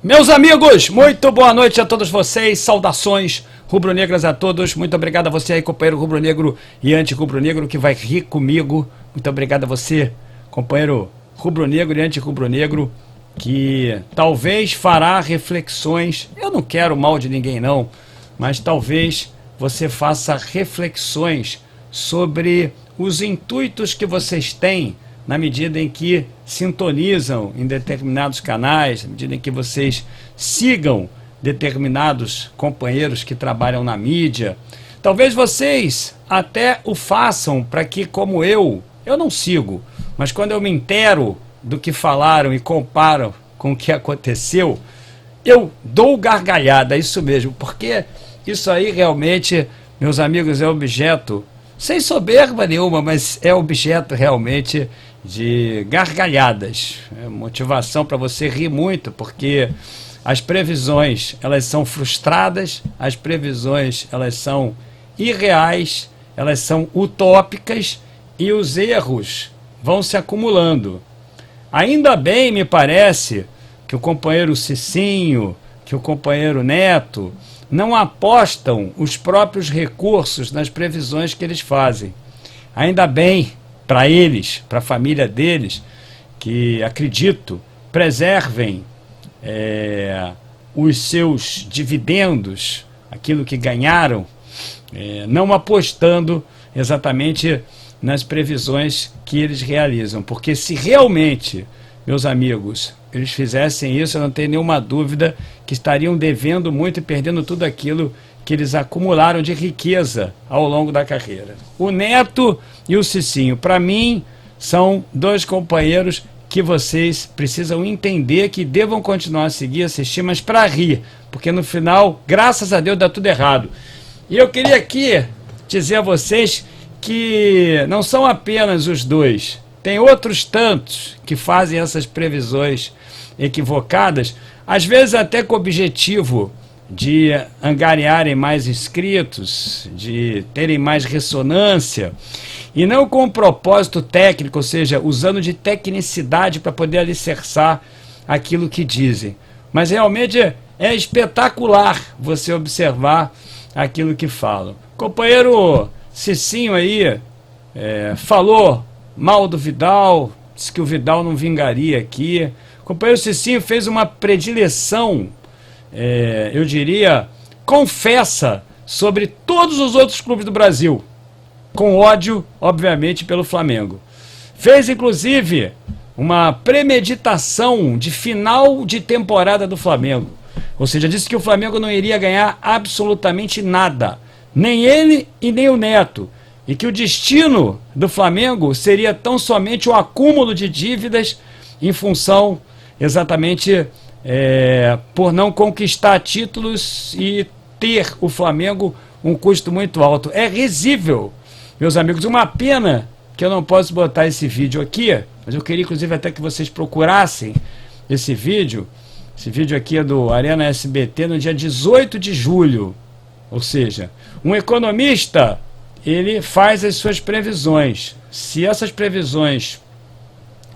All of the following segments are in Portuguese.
Meus amigos, muito boa noite a todos vocês, saudações rubro-negras a todos, muito obrigado a você aí, companheiro rubro-negro e anti-rubro-negro que vai rir comigo, muito obrigado a você, companheiro rubro-negro e anti-rubro-negro, que talvez fará reflexões, eu não quero mal de ninguém não, mas talvez você faça reflexões sobre os intuitos que vocês têm na medida em que sintonizam em determinados canais, na medida em que vocês sigam determinados companheiros que trabalham na mídia. Talvez vocês até o façam para que, como eu não sigo, mas quando eu me intero do que falaram e comparo com o que aconteceu, eu dou gargalhada, isso mesmo, porque isso aí realmente, meus amigos, é objeto, sem soberba nenhuma, mas é objeto realmente de gargalhadas, motivação para você rir muito, porque as previsões elas são frustradas, as previsões elas são irreais, elas são utópicas e os erros vão se acumulando. Ainda bem, me parece, que o companheiro Cicinho, que o companheiro Neto não apostam os próprios recursos nas previsões que eles fazem. Ainda bem para eles, para a família deles, que, acredito, preservem os seus dividendos, aquilo que ganharam, não apostando exatamente nas previsões que eles realizam. Porque se realmente, meus amigos, eles fizessem isso, eu não tenho nenhuma dúvida que estariam devendo muito e perdendo tudo aquilo que eles acumularam de riqueza ao longo da carreira. O Neto e o Cicinho, para mim, são dois companheiros que vocês precisam entender que devam continuar a seguir, assistir, mas para rir, porque no final, graças a Deus, dá tudo errado. E eu queria aqui dizer a vocês que não são apenas os dois, tem outros tantos que fazem essas previsões equivocadas, às vezes até com o objetivo de angariarem mais inscritos, de terem mais ressonância, e não com um propósito técnico, ou seja, usando de tecnicidade para poder alicerçar aquilo que dizem. Mas realmente é espetacular você observar aquilo que falam. Companheiro Cicinho aí falou mal do Vidal, disse que o Vidal não vingaria aqui. O companheiro Cicinho fez uma predileção, eu diria, confessa sobre todos os outros clubes do Brasil, com ódio, obviamente, pelo Flamengo. Fez, inclusive, uma premeditação de final de temporada do Flamengo. Ou seja, disse que o Flamengo não iria ganhar absolutamente nada, nem ele e nem o Neto, e que o destino do Flamengo seria tão somente o acúmulo de dívidas em função exatamente por não conquistar títulos e ter o Flamengo um custo muito alto. É risível, meus amigos, uma pena que eu não posso botar esse vídeo aqui, mas eu queria inclusive até que vocês procurassem esse vídeo. Esse vídeo aqui é do Arena SBT no dia 18 de julho, ou seja, um economista, ele faz as suas previsões. Se essas previsões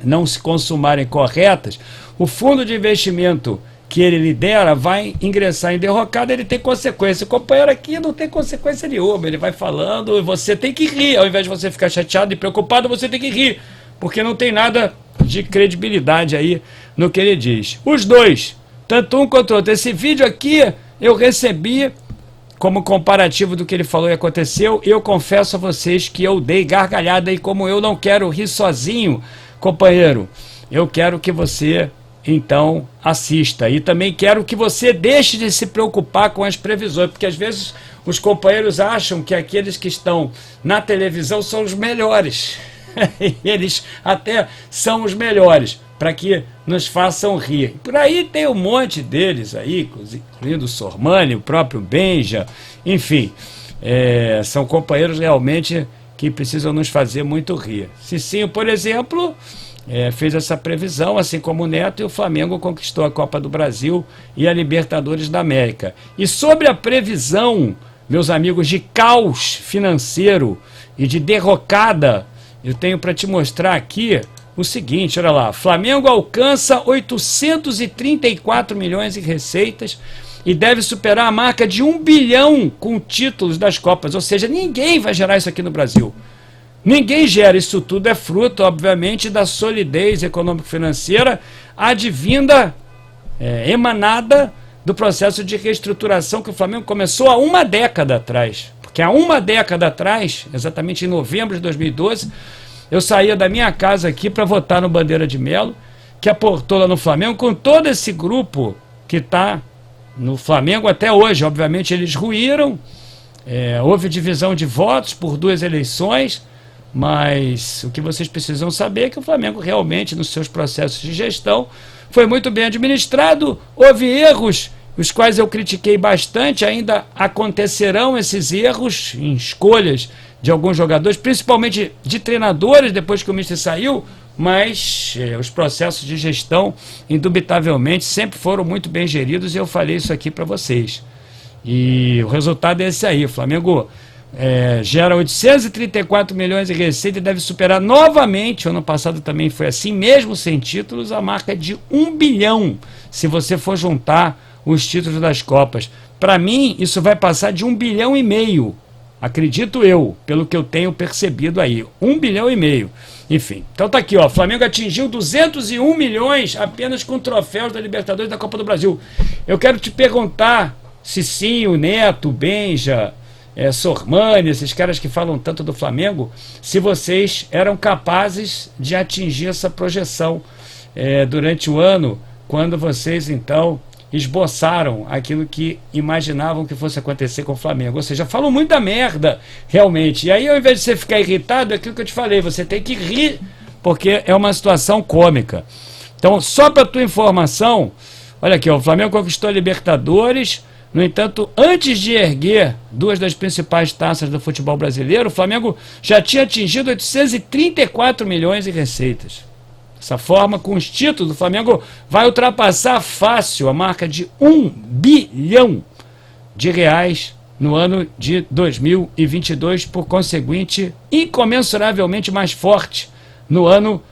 não se consumarem corretas, o fundo de investimento que ele lidera vai ingressar em derrocada, ele tem consequência. O companheiro aqui não tem consequência nenhuma, ele vai falando e você tem que rir, ao invés de você ficar chateado e preocupado, você tem que rir, porque não tem nada de credibilidade aí no que ele diz. Os dois, tanto um quanto o outro. Esse vídeo aqui eu recebi como comparativo do que ele falou e aconteceu. Eu confesso a vocês que eu dei gargalhada, e como eu não quero rir sozinho, companheiro, eu quero que você então assista, e também quero que você deixe de se preocupar com as previsões, porque às vezes os companheiros acham que aqueles que estão na televisão são os melhores. Eles até são os melhores para que nos façam rir. Por aí tem um monte deles aí, incluindo o Sormani, o próprio Benja, enfim, são companheiros realmente que precisam nos fazer muito rir. Cicinho, por exemplo, fez essa previsão, assim como o Neto, e o Flamengo conquistou a Copa do Brasil e a Libertadores da América. E sobre a previsão, meus amigos, de caos financeiro e de derrocada, eu tenho para te mostrar aqui o seguinte, olha lá, Flamengo alcança 834 milhões em receitas e deve superar a marca de 1 bilhão com títulos das Copas, ou seja, ninguém vai gerar isso aqui no Brasil. Ninguém gera, isso tudo é fruto, obviamente, da solidez econômico-financeira advinda, emanada do processo de reestruturação que o Flamengo começou há uma década atrás. Porque há uma década atrás, exatamente em novembro de 2012, eu saía da minha casa aqui para votar no Bandeira de Melo, que aportou lá no Flamengo, com todo esse grupo que está no Flamengo até hoje. Obviamente eles ruíram, houve divisão de votos por 2 eleições, mas o que vocês precisam saber é que o Flamengo realmente, nos seus processos de gestão, foi muito bem administrado, houve erros, os quais eu critiquei bastante, ainda acontecerão esses erros em escolhas de alguns jogadores, principalmente de treinadores, depois que o Mister saiu, mas os processos de gestão, indubitavelmente, sempre foram muito bem geridos, e eu falei isso aqui para vocês. E o resultado é esse aí, o Flamengo gera 834 milhões de receita e deve superar novamente, o ano passado também foi assim, mesmo sem títulos, a marca de 1 bilhão, se você for juntar os títulos das Copas. Para mim, isso vai passar de 1,5 bilhão, acredito eu, pelo que eu tenho percebido aí, 1,5 bilhão. Enfim, então tá aqui, ó, Flamengo atingiu 201 milhões apenas com troféus da Libertadores e da Copa do Brasil. Eu quero te perguntar, Cicinho, Neto, Benja, Sormani, esses caras que falam tanto do Flamengo, se vocês eram capazes de atingir essa projeção durante o ano, quando vocês então esboçaram aquilo que imaginavam que fosse acontecer com o Flamengo. Ou seja, falam muita merda, realmente. E aí, ao invés de você ficar irritado, é aquilo que eu te falei, você tem que rir, porque é uma situação cômica. Então, só para tua informação, olha aqui, ó, o Flamengo conquistou a Libertadores. No entanto, antes de erguer 2 das principais taças do futebol brasileiro, o Flamengo já tinha atingido 834 milhões em receitas. Dessa forma, com os títulos, o Flamengo vai ultrapassar fácil a marca de 1 bilhão de reais no ano de 2022, por conseguinte, incomensuravelmente mais forte no ano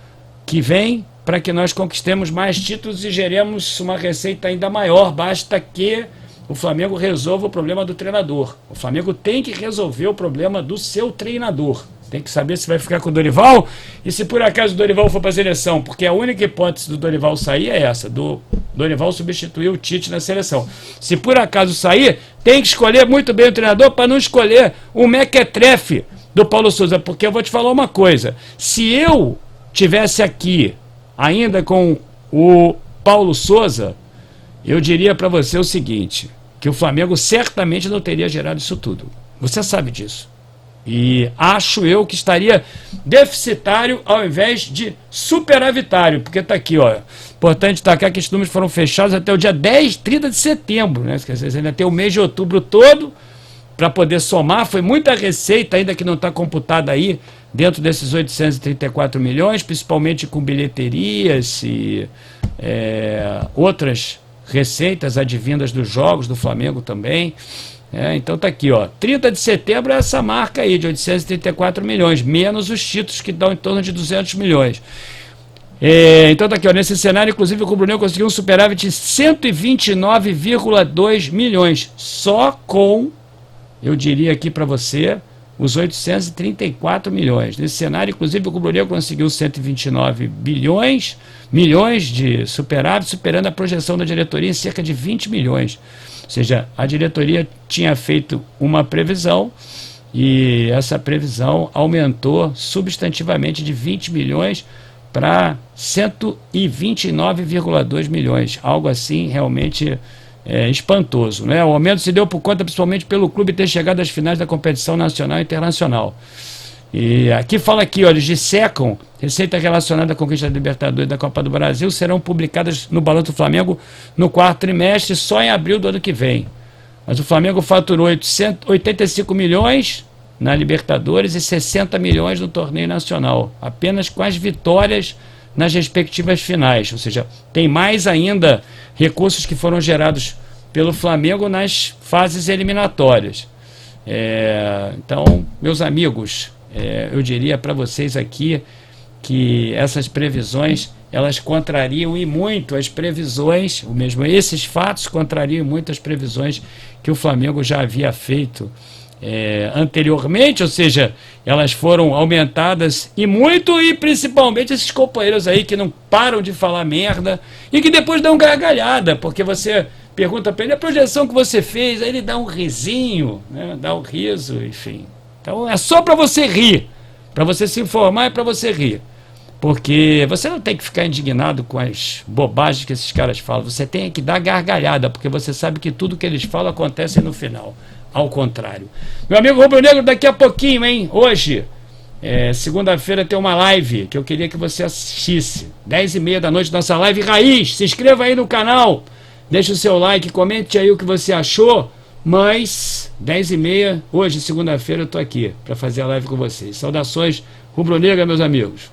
que vem, para que nós conquistemos mais títulos e geremos uma receita ainda maior. Basta que o Flamengo resolva o problema do treinador. O Flamengo tem que resolver o problema do seu treinador. Tem que saber se vai ficar com o Dorival e se por acaso o Dorival for para a seleção, porque a única hipótese do Dorival sair é essa, do Dorival substituir o Tite na seleção. Se por acaso sair, tem que escolher muito bem o treinador para não escolher o mequetrefe do Paulo Souza, porque eu vou te falar uma coisa, se eu tivesse aqui ainda com o Paulo Souza, eu diria para você o seguinte, que o Flamengo certamente não teria gerado isso tudo. Você sabe disso. E acho eu que estaria deficitário ao invés de superavitário, porque está aqui, ó. Importante destacar que esses números foram fechados até o dia 30 de setembro, né? Quer dizer, ainda tem o mês de outubro todo para poder somar. Foi muita receita ainda que não está computada aí dentro desses 834 milhões, principalmente com bilheterias e outras receitas advindas dos jogos do Flamengo também. Então tá aqui, ó, 30 de setembro é essa marca aí de 834 milhões, menos os títulos que dão em torno de 200 milhões. Então tá aqui, ó, nesse cenário, inclusive o Rubro-Negro conseguiu um superávit de 129,2 milhões, só com, eu diria aqui para você, os 834 milhões. Nesse cenário, inclusive, o Rubro-Negro conseguiu 129 milhões de superávit, superando a projeção da diretoria em cerca de 20 milhões. Ou seja, a diretoria tinha feito uma previsão e essa previsão aumentou substantivamente de 20 milhões para 129,2 milhões. Algo assim realmente espantoso, né? O aumento se deu por conta principalmente pelo clube ter chegado às finais da competição nacional e internacional. E aqui fala aqui, ó, eles dissecam receita relacionada à conquista da Libertadores e da Copa do Brasil serão publicadas no balanço do Flamengo no 4º trimestre, só em abril do ano que vem. Mas o Flamengo faturou 85 milhões na Libertadores e 60 milhões no torneio nacional, apenas com as vitórias nas respectivas finais. Ou seja, tem mais ainda recursos que foram gerados pelo Flamengo nas fases eliminatórias. Então, meus amigos, eu diria para vocês aqui que essas previsões elas contrariam e muito as previsões, ou mesmo esses fatos contrariam muito as previsões que o Flamengo já havia feito anteriormente, ou seja, elas foram aumentadas e muito, e principalmente esses companheiros aí que não param de falar merda e que depois dão gargalhada, porque você pergunta para ele a projeção que você fez, aí ele dá um risinho, né, dá um riso, enfim. Então é só para você rir, para você se informar e para você rir. Porque você não tem que ficar indignado com as bobagens que esses caras falam, você tem que dar gargalhada, porque você sabe que tudo que eles falam acontece no final, ao contrário. Meu amigo Rubro Negro, daqui a pouquinho, hein? Hoje, segunda-feira, tem uma live que eu queria que você assistisse, 10h30 da noite, nossa live raiz. Se inscreva aí no canal, deixa o seu like, comente aí o que você achou, mas 10h30, hoje, segunda-feira, eu tô aqui para fazer a live com vocês. Saudações rubro-negra, meus amigos.